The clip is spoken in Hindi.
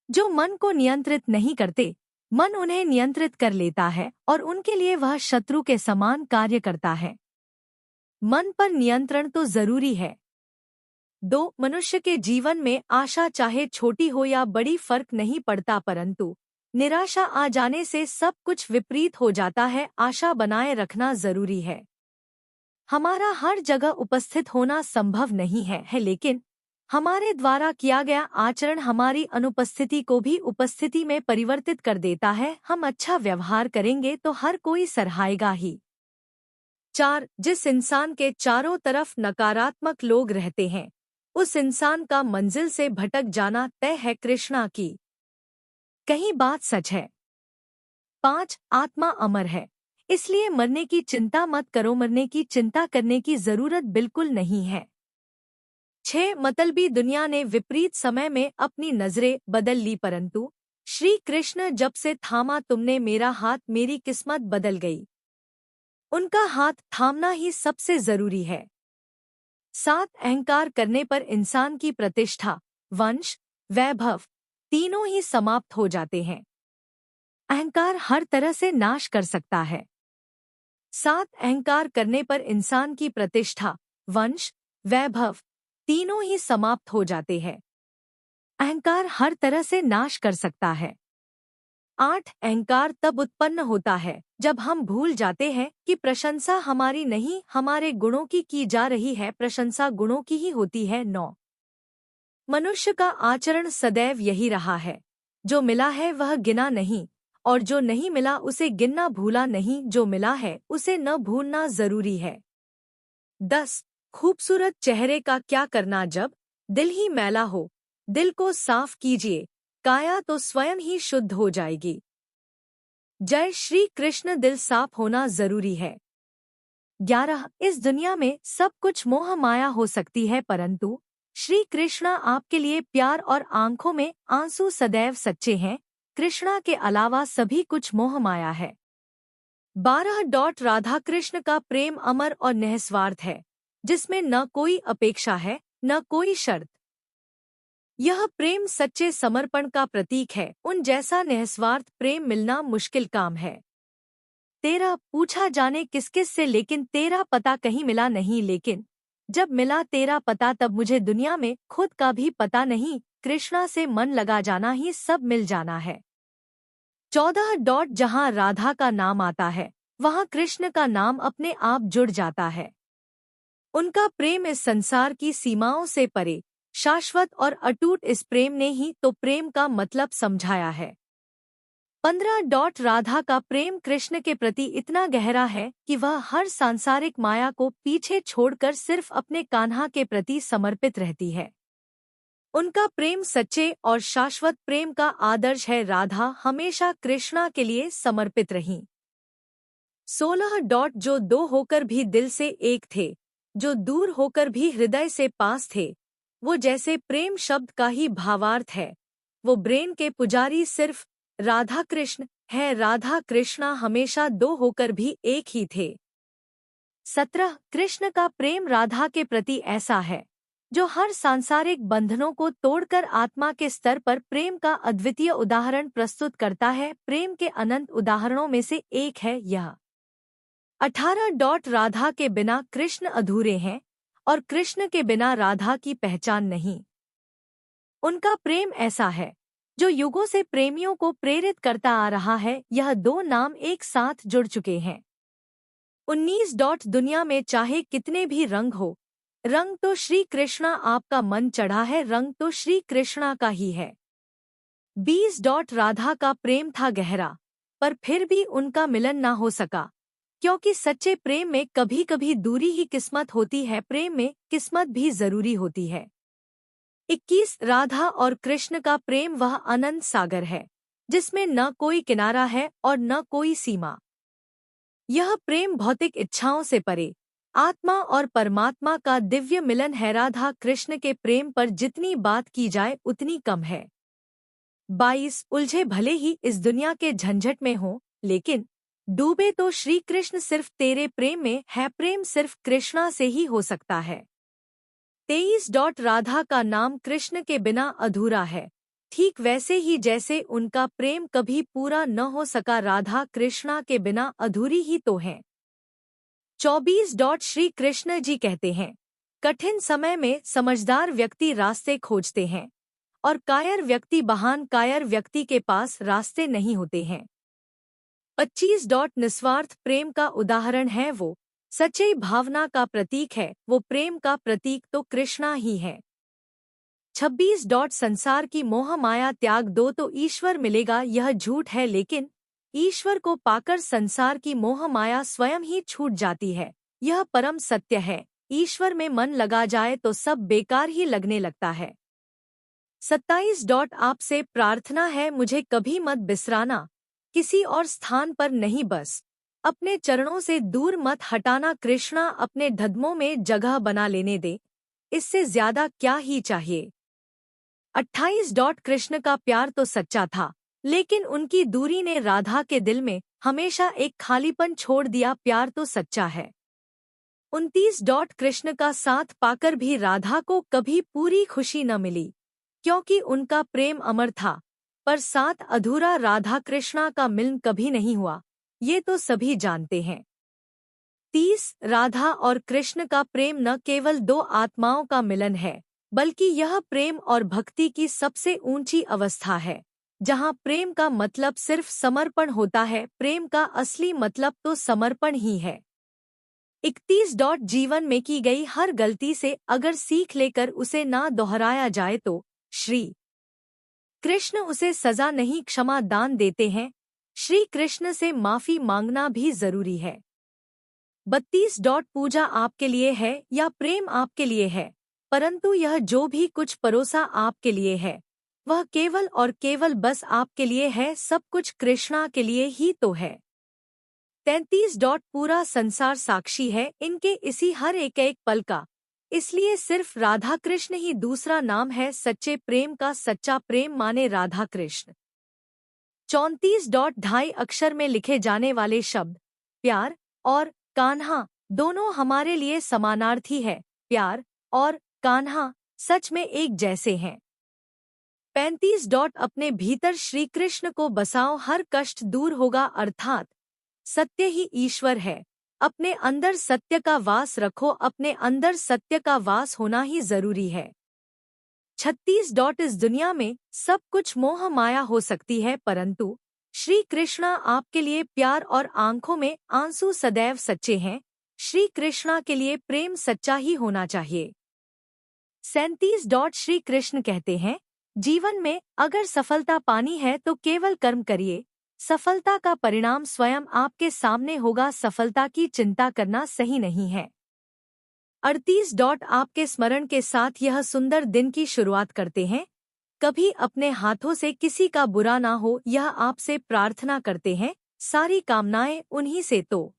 जो मन को नियंत्रित नहीं करते, मन उन्हें नियंत्रित कर लेता है और उनके लिए वह शत्रु के समान कार्य करता है। मन पर नियंत्रण तो जरूरी है। 2. मनुष्य के जीवन में आशा चाहे छोटी हो या बड़ी फर्क नहीं पड़ता, परंतु निराशा आ जाने से सब कुछ विपरीत हो जाता है। आशा बनाए रखना जरूरी है। हमारा हर जगह उपस्थित होना संभव नहीं है, लेकिन हमारे द्वारा किया गया आचरण हमारी अनुपस्थिति को भी उपस्थिति में परिवर्तित कर देता है। हम अच्छा व्यवहार करेंगे तो हर कोई सराहेगा ही। 4. जिस इंसान के चारों तरफ नकारात्मक लोग रहते हैं, उस इंसान का मंजिल से भटक जाना तय है। कृष्णा की कहीं बात सच है। 5. आत्मा अमर है, इसलिए मरने की चिंता मत करो। मरने की चिंता करने की जरूरत बिल्कुल नहीं है। 6. मतलबी दुनिया ने विपरीत समय में अपनी नजरें बदल ली, परंतु श्री कृष्ण जब से थामा तुमने मेरा हाथ, मेरी किस्मत बदल गई। उनका हाथ थामना ही सबसे जरूरी है। 7. अहंकार करने पर इंसान की प्रतिष्ठा, वंश, वैभव तीनों ही समाप्त हो जाते हैं। अहंकार हर तरह से नाश कर सकता है। 7. अहंकार करने पर इंसान की प्रतिष्ठा, वंश, वैभव तीनों ही समाप्त हो जाते हैं। अहंकार हर तरह से नाश कर सकता है। 8. अहंकार तब उत्पन्न होता है जब हम भूल जाते हैं कि प्रशंसा हमारी नहीं, हमारे गुणों की जा रही है। प्रशंसा गुणों की ही होती है। 9. मनुष्य का आचरण सदैव यही रहा है, जो मिला है वह गिना नहीं, और जो नहीं मिला उसे गिनना भूला नहीं। जो मिला है उसे न भूलना जरूरी है। 10. खूबसूरत चेहरे का क्या करना जब दिल ही मैला हो। दिल को साफ कीजिए, काया तो स्वयं ही शुद्ध हो जाएगी। जय श्री कृष्ण। दिल साफ होना जरूरी है। 11. इस दुनिया में सब कुछ मोह माया हो सकती है, परंतु श्री कृष्णा आपके लिए प्यार और आंखों में आंसू सदैव सच्चे हैं। कृष्णा के अलावा सभी कुछ मोह माया है। 12. राधा कृष्ण का प्रेम अमर और निस्वार्थ है, जिसमें न कोई अपेक्षा है न कोई शर्त। यह प्रेम सच्चे समर्पण का प्रतीक है। उन जैसा निस्वार्थ प्रेम मिलना मुश्किल काम है। 13. पूछा जाने किस किस से, लेकिन तेरा पता कहीं मिला नहीं। लेकिन जब मिला तेरा पता, तब मुझे दुनिया में खुद का भी पता नहीं। कृष्णा से मन लगा जाना ही सब मिल जाना है। 14. जहाँ राधा का नाम आता है, वहाँ कृष्ण का नाम अपने आप जुड़ जाता है। उनका प्रेम इस संसार की सीमाओं से परे, शाश्वत और अटूट। इस प्रेम ने ही तो प्रेम का मतलब समझाया है। 15. राधा का प्रेम कृष्ण के प्रति इतना गहरा है कि वह हर सांसारिक माया को पीछे छोड़कर सिर्फ अपने कान्हा के प्रति समर्पित रहती है। उनका प्रेम सच्चे और शाश्वत प्रेम का आदर्श है। राधा हमेशा कृष्णा के लिए समर्पित रहीं। 16. जो दो होकर भी दिल से एक थे, जो दूर होकर भी हृदय से पास थे, वो जैसे प्रेम शब्द का ही भावार्थ है। वो ब्रेन के पुजारी सिर्फ राधा कृष्ण है। राधा कृष्णा हमेशा दो होकर भी एक ही थे। 17. कृष्ण का प्रेम राधा के प्रति ऐसा है जो हर सांसारिक बंधनों को तोड़कर आत्मा के स्तर पर प्रेम का अद्वितीय उदाहरण प्रस्तुत करता है। प्रेम के अनंत उदाहरणों में से एक है यह। 18. राधा के बिना कृष्ण अधूरे हैं और कृष्ण के बिना राधा की पहचान नहीं। उनका प्रेम ऐसा है जो युगों से प्रेमियों को प्रेरित करता आ रहा है। यह दो नाम एक साथ जुड़ चुके हैं। 19. दुनिया में चाहे कितने भी रंग हो, रंग तो श्री कृष्णा आपका मन चढ़ा है, रंग तो श्री कृष्णा का ही है। 20. राधा का प्रेम था गहरा, पर फिर भी उनका मिलन ना हो सका, क्योंकि सच्चे प्रेम में कभी कभी दूरी ही किस्मत होती है। प्रेम में किस्मत भी जरूरी होती है। 21. राधा और कृष्ण का प्रेम वह अनंत सागर है जिसमें न कोई किनारा है और न कोई सीमा। यह प्रेम भौतिक इच्छाओं से परे आत्मा और परमात्मा का दिव्य मिलन है। राधा कृष्ण के प्रेम पर जितनी बात की जाए उतनी कम है। 22. उलझे भले ही इस दुनिया के झंझट में हो, लेकिन डूबे तो श्री कृष्ण सिर्फ तेरे प्रेम में है। प्रेम सिर्फ कृष्णा से ही हो सकता है। 23. राधा का नाम कृष्ण के बिना अधूरा है। ठीक वैसे ही जैसे उनका प्रेम कभी पूरा न हो सका, राधा कृष्णा के बिना अधूरी ही तो है। 24 श्री कृष्ण जी कहते हैं, कठिन समय में समझदार व्यक्ति रास्ते खोजते हैं और कायर व्यक्ति, महान कायर व्यक्ति के पास रास्ते नहीं होते हैं। 25 निस्वार्थ प्रेम का उदाहरण है वो, सच्ची भावना का प्रतीक है वो, प्रेम का प्रतीक तो कृष्णा ही है। 26 संसार की मोह माया त्याग दो तो ईश्वर मिलेगा, यह झूठ है, लेकिन ईश्वर को पाकर संसार की मोह माया स्वयं ही छूट जाती है, यह परम सत्य है। ईश्वर में मन लगा जाए तो सब बेकार ही लगने लगता है। 27 आपसे प्रार्थना है, मुझे कभी मत बिसराना, किसी और स्थान पर नहीं, बस अपने चरणों से दूर मत हटाना। कृष्णा अपने ढदमों में जगह बना लेने दे, इससे ज्यादा क्या ही चाहिए। 28 कृष्ण का प्यार तो सच्चा था, लेकिन उनकी दूरी ने राधा के दिल में हमेशा एक खालीपन छोड़ दिया, प्यार तो सच्चा है। 29 कृष्ण का साथ पाकर भी राधा को कभी पूरी खुशी न मिली, क्योंकि उनका प्रेम अमर था, पर साथ अधूरा राधा कृष्णा का मिलन कभी नहीं हुआ, ये तो सभी जानते हैं। 30 राधा और कृष्ण का प्रेम न केवल दो आत्माओं का मिलन है, बल्कि यह प्रेम और भक्ति की सबसे ऊंची अवस्था है, जहाँ प्रेम का मतलब सिर्फ समर्पण होता है। प्रेम का असली मतलब तो समर्पण ही है। 31 जीवन में की गई हर गलती से अगर सीख लेकर उसे ना दोहराया जाए तो श्री कृष्ण उसे सजा नहीं, क्षमा दान देते हैं। श्री कृष्ण से माफी मांगना भी जरूरी है। 32 पूजा आपके लिए है या प्रेम आपके लिए है, परंतु यह जो भी कुछ परोसा आपके लिए है वह केवल और केवल बस आपके लिए है, सब कुछ कृष्णा के लिए ही तो है। 33 पूरा संसार साक्षी है इनके इसी हर एक एक पल का, इसलिए सिर्फ राधा कृष्ण ही दूसरा नाम है सच्चे प्रेम का, सच्चा प्रेम माने राधा कृष्ण। 34 ढाई अक्षर में लिखे जाने वाले शब्द प्यार और कान्हा दोनों हमारे लिए समानार्थी है। प्यार और कान्हा सच में एक जैसे हैं। 35 अपने भीतर श्री कृष्ण को बसाओ, हर कष्ट दूर होगा, अर्थात सत्य ही ईश्वर है। अपने अंदर सत्य का वास रखो, अपने अंदर सत्य का वास होना ही जरूरी है। 36 इस दुनिया में सब कुछ मोह माया हो सकती है, परंतु श्री कृष्णा आपके लिए प्यार और आंखों में आंसू सदैव सच्चे हैं। श्री कृष्णा के लिए प्रेम सच्चा ही होना चाहिए। 37 श्री कृष्ण कहते हैं, जीवन में अगर सफलता पानी है तो केवल कर्म करिए, सफलता का परिणाम स्वयं आपके सामने होगा, सफलता की चिंता करना सही नहीं है। 38 आपके स्मरण के साथ यह सुंदर दिन की शुरुआत करते हैं, कभी अपने हाथों से किसी का बुरा ना हो, यह आपसे प्रार्थना करते हैं, सारी कामनाएं उन्हीं से तो